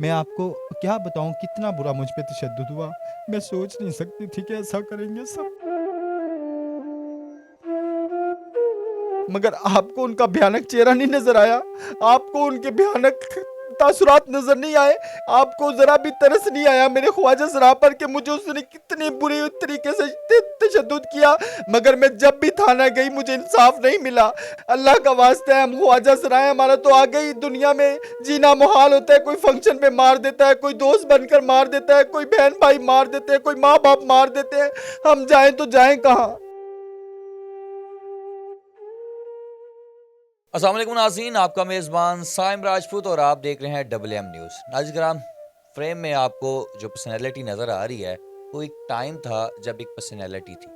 मैं आपको क्या बताऊँ कितना बुरा मुझ पे तशद्दुद हुआ। मैं सोच नहीं सकती थी कि ऐसा करेंगे सब। मगर आपको उनका भयानक चेहरा नहीं नज़र आया? आपको उनके भयानक तासुरात नज़र नहीं आए? आपको ज़रा भी तरस नहीं आया मेरे ख्वाजा सरा पर कि मुझे उसने कितनी बुरी तरीके से तशद्दुद किया? मगर मैं जब भी थाना गई मुझे इंसाफ नहीं मिला। अल्लाह का वास्ता है, हम ख्वाजा सरा हैं, हमारा तो आगे ही दुनिया में जीना मुहाल होता है। कोई फंक्शन पे मार देता है, कोई दोस्त बनकर मार देता है, कोई बहन भाई मार देते हैं, कोई माँ बाप मार देते हैं। हम जाएं तो जाएं कहाँ? अस्सलाम वालेकुम नाज़रीन, आपका मेज़बान साइम राजपूत और आप देख रहे हैं डबल एम न्यूज़। नाज़रीन कराम, फ्रेम में आपको जो पर्सनैलिटी नज़र आ रही है वो एक टाइम था जब एक पर्सनैलिटी थी।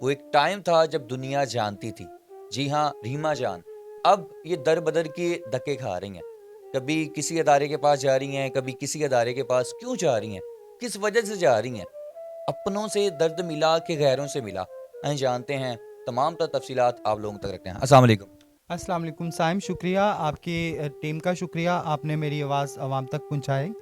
वो एक टाइम था जब दुनिया जानती थी। जी हाँ, रीमा जान अब ये दर बदर के धक्के खा रही हैं। कभी किसी अदारे के पास जा रही हैं, कभी किसी अदारे के पास। क्यों जा रही हैं, किस वजह से जा रही हैं? अपनों से दर्द मिला कि गैरों से मिला, हम जानते हैं। तमाम तर तफसीलात आप लोगों तक रखते हैं। अस्सलाम वालेकुम। अस्सलाम वालेकुम साइम, शुक्रिया आपकी टीम का शुक्रिया, आपने मेरी आवाज़ आवाम तक पहुंचाई।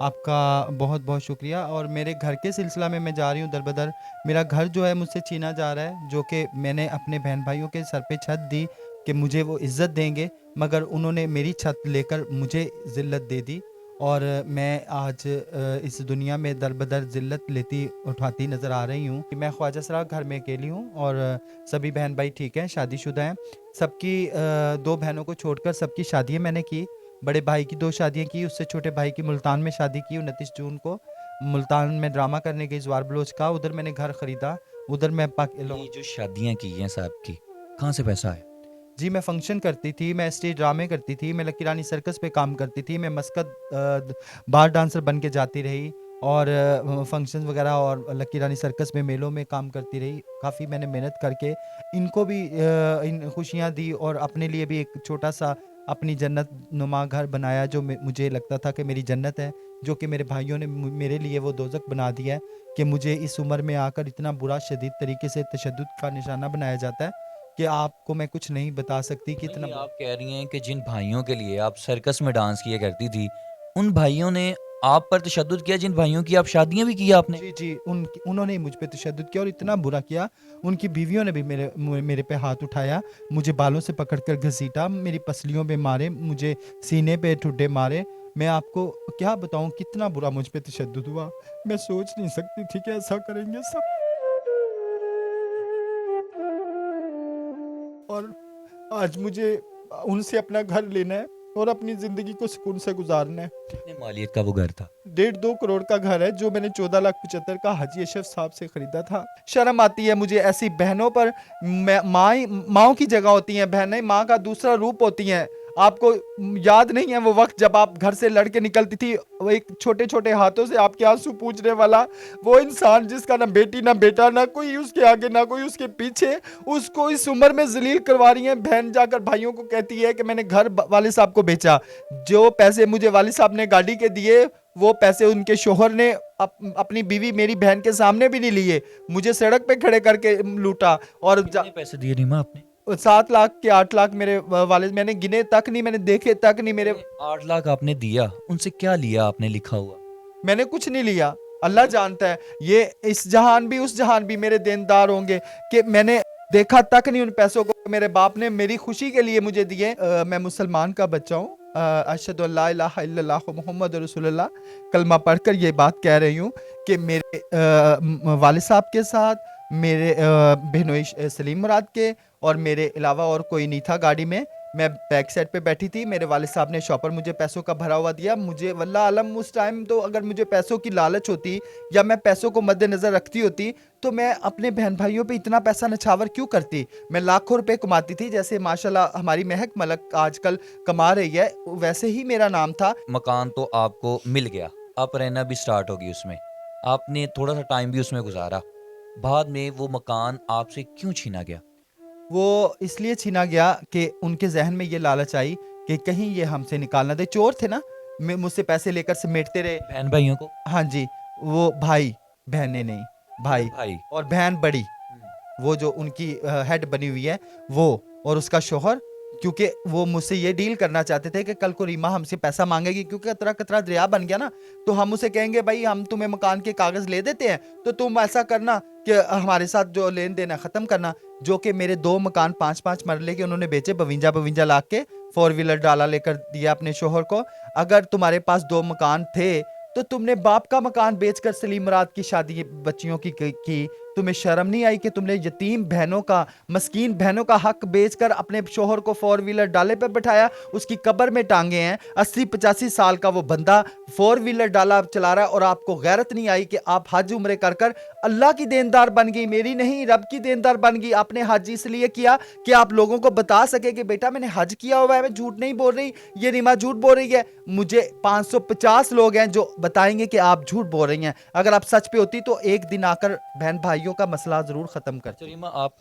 आपका बहुत बहुत शुक्रिया। और मेरे घर के सिलसिला में मैं जा रही हूँ दर बदर। मेरा घर जो है मुझसे छीना जा रहा है, जो कि मैंने अपने बहन भाइयों के सर पे छत दी कि मुझे वो इज़्ज़त देंगे, मगर उन्होंने मेरी छत लेकर मुझे ज़िल्लत दे दी। और मैं आज इस दुनिया में दर बदर ज़िल्लत लेती उठाती नज़र आ रही हूँ। मैं ख्वाजा सरा घर में अकेली हूँ और सभी बहन भाई ठीक हैं, शादीशुदा हैं। सबकी 2 बहनों को छोड़कर सबकी शादियाँ मैंने की। बड़े भाई की 2 शादियाँ की, उससे छोटे भाई की मुल्तान में शादी की 29 जून को। मुल्तान में ड्रामा करने गई ज़वार बलोच का, उधर मैंने घर ख़रीदा। उधर मैं ये जो शादियां की हैं साहब की, कहाँ से पैसा आया? जी, मैं फ़ंक्शन करती थी, मैं स्टेज ड्रामे करती थी, मैं लकी रानी सर्कस पे काम करती थी, मैं मस्कत बार डांसर बन के जाती रही और फंक्शंस वगैरह और लकी रानी सर्कस में मेलों में काम करती रही। काफ़ी मैंने मेहनत करके इनको भी इन खुशियाँ दी और अपने लिए भी एक छोटा-सा अपनी जन्नत नुमा घर बनाया, जो मुझे लगता था कि मेरी जन्नत है, जो कि मेरे भाइयों ने मेरे लिए वो दोज़ख बना दिया है कि मुझे इस उम्र में आकर इतना बुरा शदीद तरीके से तशद्दुद का निशाना बनाया जाता है कि आपको मैं कुछ नहीं बता सकती कि इतना नहीं, बुरा। आप कह रही हैं कि जिन भाइयों के लिए आप सर्कस में डांस किया करती थी, उन भाइयों ने आप पर तशद्दुद किया, जिन भाइयों की आप शादियां भी की आपने? जी, जी, उन्होंने ही मुझ पे तशद्दुद किया और इतना बुरा किया। उनकी बीवियों ने भी मेरे पे हाथ उठाया, मुझे बालों से पकड़कर घसीटा, मेरी पसलियों पे मारे, मुझे सीने पे ठुड्डे मारे। मैं आपको क्या बताऊँ कितना बुरा मुझ पे तशद्दुद हुआ। मैं सोच नहीं सकती थी कि ऐसा करेंगे सब। और आज मुझे उनसे अपना घर लेना है और अपनी ज़िंदगी को सुकून से गुज़ारना है। कितने मालियत का वो घर था? 1.5-2 करोड़ का घर है, जो मैंने 14,75,000 का हाजी अशरफ साहब से खरीदा था। शर्म आती है मुझे ऐसी बहनों पर। माँओं की जगह होती हैं बहनें, माँ का दूसरा रूप होती हैं। आपको याद नहीं है वो वक्त जब आप घर से लड़ के निकलती थी, वो एक छोटे छोटे हाथों से आपके आंसू पूंछने वाला वो इंसान, जिसका ना बेटी ना बेटा, ना कोई उसके आगे ना कोई उसके पीछे, उसको इस उम्र में जलील करवा रही है। बहन जाकर भाइयों को कहती है कि मैंने घर वाले साहब को बेचा। जो पैसे मुझे वाले साहब ने गाड़ी के दिए, वो पैसे उनके शोहर ने अपनी बीवी मेरी बहन के सामने भी नहीं लिए, मुझे सड़क पे खड़े करके लूटा। और कितने पैसे दिए रीमा आपने? 7 लाख के 8 लाख मेरे वालिद, मैंने गिने तक नहीं, मैंने देखे तक नहीं मेरे। 8 लाख आपने दिया, उनसे क्या लिया आपने लिखा हुआ? मैंने कुछ नहीं लिया, अल्लाह जानता है। ये इस जहान भी उस जहान भी मेरे देनदार होंगे कि मैंने देखा तक नहीं उन पैसों को। मेरे बाप ने मेरी खुशी के लिए मुझे दिए। मैं मुसलमान का बच्चा हूँ। अशहदु अल्ला इलाहा इल्लल्लाहु मुहम्मद रसूलुल्लाह कलमा पढ़कर ये बात कह रही हूँ कि मेरे वालिद साहब के साथ, मेरे बहनोई सलीम मुराद के और मेरे अलावा और कोई नहीं था गाड़ी में। मैं बैक साइड पे बैठी थी, मेरे वालिद साहब ने शॉपर मुझे पैसों का भरा हुआ दिया। मुझे वल्लाह आलम उस टाइम तो अगर मुझे पैसों की लालच होती या मैं पैसों को मद्देनज़र रखती होती तो मैं अपने बहन भाइयों पे इतना पैसा नछावर क्यों करती। मैं लाखों रुपए कमाती थी, जैसे माशाल्लाह हमारी महक मलक आजकल कमा रही है, वैसे ही मेरा नाम था। मकान तो आपको मिल गया, आप रहना भी स्टार्ट होगी उसमें। आपने थोड़ा सा टाइम भी उसमें गुजारा। बाद में वो मकान आपसे क्यों छीना गया? वो इसलिए छीना गया कि उनके जहन में ये लालच आई कि कहीं ये हमसे निकाल ना दे। चोर थे ना, मुझसे पैसे लेकर समेटते रहे। बहन भाइयों को? हाँ जी, वो भाई, बहनें नहीं, अच्छा, भाई। भाई। और बहन बड़ी, हम्म। वो जो उनकी हेड बनी हुई है वो, और उसका शौहर क्योंकि वो मुझसे ये डील करना चाहते थे कि कल को रीमा हमसे पैसा मांगेगी, क्योंकि कतरा कतरा दरिया बन गया ना, तो हम उसे कहेंगे भाई हम तुम्हें मकान के कागज ले देते हैं, तो तुम ऐसा करना कि हमारे साथ जो लेन देन है खत्म करना। जो कि मेरे 2 मकान 5-5 मरले के उन्होंने बेचे, 52 लाख के, 4 व्हीलर डाला लेकर दिया अपने शोहर को। अगर तुम्हारे पास 2 मकान थे तो तुमने बाप का मकान बेचकर सलीम मुराद की शादी बच्चियों की। तुम्हें शर्म नहीं आई कि तुमने यतीम बहनों का, मस्कीन बहनों का हक बेचकर अपने शोहर को 4 व्हीलर डाले पे बैठाया, उसकी कब्र में टांगे हैं। 80-85 साल का वो बंदा 4 व्हीलर डाला चला रहा है, और आपको गैरत नहीं आई कि आप हज उम्रे कर कर अल्लाह की देनदार बन गई, मेरी नहीं रब की देनदार बन गई। आपने हज इसलिए किया कि आप लोगों को बता सके कि बेटा मैंने हज किया हुआ है, मैं झूठ नहीं बोल रही, ये रीमा झूठ बोल रही है। मुझे 550 लोग हैं जो बताएंगे कि आप झूठ बोल रही हैं। अगर आप सच पे होती तो एक दिन आकर बहन भाइयों का मसला जरूर खत्म अच्छा करती। रीमा, आप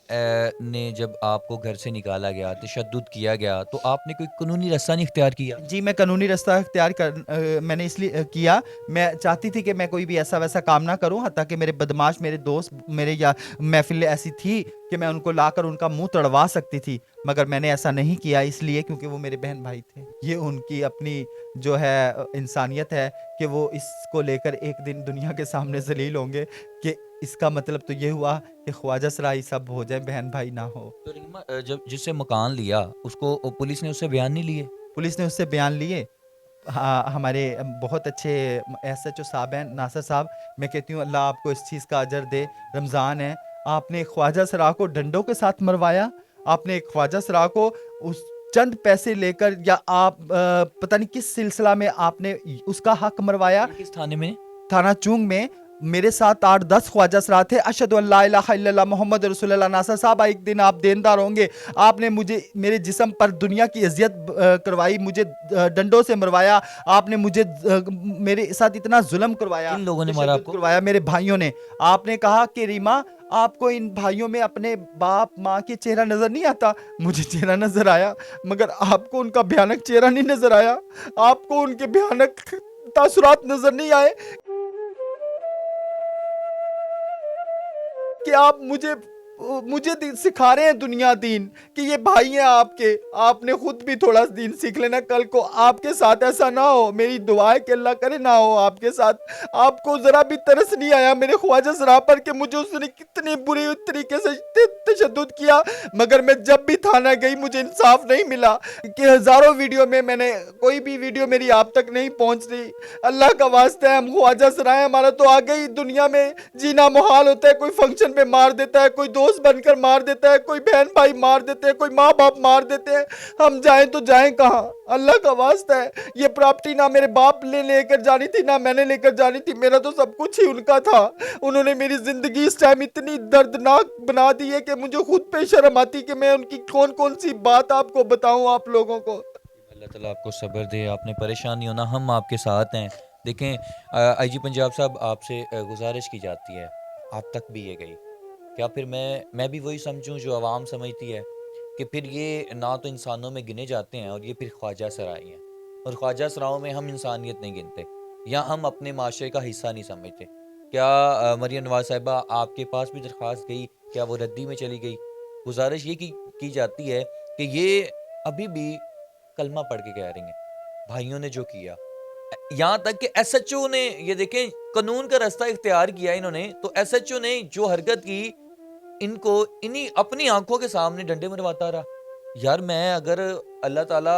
ने जब आपको घर से निकाला गया, तशद्दुद किया गया, तो आपने कोई कानूनी रास्ता नहीं इख्तियार किया? जी, मैं कानूनी रास्ता इख्तियार मैंने इसलिए किया, मैं चाहती थी कि मैं कोई भी ऐसा वैसा काम ना करूं, हत्ता कि मेरे बदमाश मेरे दोस्त मेरे या महफिल ऐसी थी कि मैं उनको लाकर उनका मुंह तड़वा सकती थी, मगर मैंने ऐसा नहीं किया, इसलिए क्योंकि वो मेरे बहन भाई थे। ये उनकी अपनी जो है इंसानियत है कि वो इसको लेकर एक दिन दुनिया के सामने जलील होंगे कि इसका मतलब तो ये हुआ कि ख्वाजा सराई सब हो जाए, बहन भाई ना हो। तो रीमा, जब जिससे मकान लिया उसको पुलिस ने उससे बयान नहीं लिए? पुलिस ने उससे बयान लिए। हाँ, हमारे बहुत अच्छे एसएचओ साहब हैं, नासिर साहब, मैं कहती हूँ अल्लाह आपको इस चीज़ का अजर दे। रमज़ान है, आपने ख्वाजा सरा को डंडों के साथ मरवाया, आपने ख्वाजा सरा को उस चंद पैसे लेकर, या आप पता नहीं किस सिलसिला में आपने उसका हक मरवाया। ये किस थाने में? थाना चुंग में मेरे साथ 8-10 ख्वाजा सरा थे। अशहदु अल्ला इलाहा इल्लल्लाह मोहम्मद रसूलुल्लाह। नासर साहब, एक दिन आप देनदार होंगे। आपने मुझे मेरे जिस्म पर दुनिया की अजियत करवाई, मुझे डंडों से मरवाया, आपने मुझे मेरे साथ इतना जुल्म करवाया, किन लोगों ने मारा तशद्दुद आपको? करवाया, मेरे भाइयों ने। आपने कहा कि रीमा आपको इन भाइयों में अपने बाप माँ के चेहरा नजर नहीं आता। मुझे चेहरा नजर आया, मगर आपको उनका भयानक चेहरा नहीं नजर आया, आपको उनके भयानक तासुरात नजर नहीं आए कि आप मुझे सिखा रहे हैं दुनिया दीन कि ये भाई हैं आपके। आपने खुद भी थोड़ा दीन सीख लेना, कल को आपके साथ ऐसा ना हो। मेरी दुआ है कि अल्लाह करे ना हो आपके साथ। आपको जरा भी तरस नहीं आया मेरे ख्वाजा सरा पर कि मुझे उसने कितनी बुरी तरीके से तशद्दुद किया, मगर मैं जब भी थाना गई मुझे इंसाफ नहीं मिला। कि हजारों वीडियो में मैंने, कोई भी वीडियो मेरी आप तक नहीं पहुंच रही। अल्लाह का वास्ता है, हम ख्वाजा सरा है, हमारा तो आगे ही दुनिया में जीना मुहाल होता है। कोई फंक्शन पे मार देता है, कोई दोस्त बनकर मार देता है, कोई बहन भाई मार देते हैं, कोई माँ बाप मार देते हैं। हम जाएं तो जाएं कहाँ? अल्लाह का वास्ता है, ये प्रॉपर्टी ना मेरे बाप लेकर जानी थी, ना मैंने लेकर जानी थी, मेरा तो सब कुछ ही उनका था। उन्होंने मेरी जिंदगी इस टाइम इतनी दर्दनाक बना दी है कि मुझे खुद पे शर्म आती कि मैं उनकी कौन कौन सी बात आपको बताऊं आप लोगों को। अल्लाह ताला आपको सब्र दे, आपने परेशान नहीं होना, हम आपके साथ हैं। देखें, आईजी पंजाब साहब, आपसे गुजारिश की जाती है, आप तक भी ये गई, क्या फिर मैं भी वही समझूं जो आवाम समझती है कि फिर ये ना तो इंसानों में गिने जाते हैं और ये फिर ख्वाजा सराय हैं, और ख्वाजा सराओं में हम इंसानियत नहीं गिनते या हम अपने माशरे का हिस्सा नहीं समझते? क्या मरियम नवाज साहिबा, आपके पास भी दरख्वास्त गई, क्या वो रद्दी में चली गई? गुजारिश ये की जाती है कि ये अभी भी कलमा पढ़ के कह रही हैं, भाइयों ने जो किया, यहाँ तक कि एसएचओ ने, ये देखें, कानून का रास्ता इख्तियार किया इन्होंने, तो एसएचओ ने जो हरकत की, इनको इन्हीं अपनी आंखों के सामने डंडे मरवाता रहा। यार, मैं अगर अल्लाह ताला,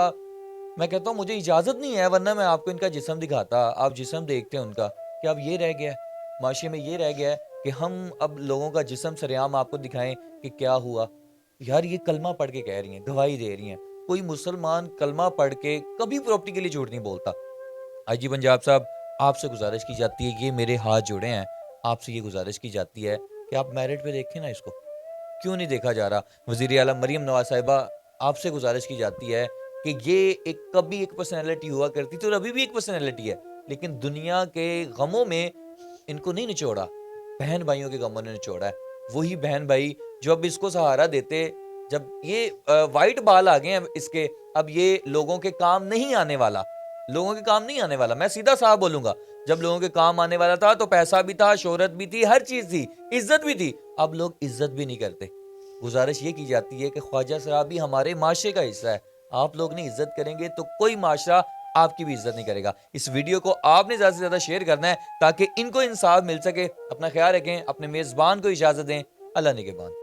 मैं कहता हूँ मुझे इजाजत नहीं है, वरना मैं आपको इनका जिस्म दिखाता, आप जिस्म देखते हैं उनका, कि अब ये रह गया है माशरे में, ये रह गया है कि हम अब लोगों का जिस्म सरेआम आपको दिखाएं कि क्या हुआ। यार, ये कलमा पढ़ के कह रही हैं, गवाही दे रही हैं। कोई मुसलमान कलमा पढ़ के कभी प्रॉपर्टी के लिए झूठ नहीं बोलता। आईजी पंजाब साहब, आपसे गुजारिश की जाती है, ये मेरे हाथ जुड़े हैं, आपसे ये गुजारिश की जाती है कि आप मेरिट पे देखें ना इसको, क्यों नहीं देखा जा रहा? वज़ीर आला मरियम नवाज साहिबा, आपसे गुजारिश की जाती है कि ये कभी एक पर्सनैलिटी हुआ करती थी और अभी भी एक पर्सनैलिटी है, लेकिन दुनिया के गमों में इनको नहीं निचोड़ा, बहन भाइयों के गमों ने निचोड़ा है। वही बहन भाई जो अब इसको सहारा देते, जब ये वाइट बाल आ गए हैं इसके, अब ये लोगों के काम नहीं आने वाला, लोगों के काम नहीं आने वाला। मैं सीधा साफ बोलूंगा, जब लोगों के काम आने वाला था तो पैसा भी था, शोहरत भी थी, हर चीज थी, इज्जत भी थी। अब लोग इज्जत भी नहीं करते। गुजारिश ये की जाती है कि ख्वाजा सरा भी हमारे माशरे का हिस्सा है, आप लोग नहीं इज्जत करेंगे तो कोई माशरा आपकी भी इज्जत नहीं करेगा। इस वीडियो को आपने ज़्यादा से ज़्यादा शेयर करना है ताकि इनको इंसाफ मिल सके। अपना ख्याल रखें, अपने मेज़बान को इजाज़त दें। अल्लाह निगहबान।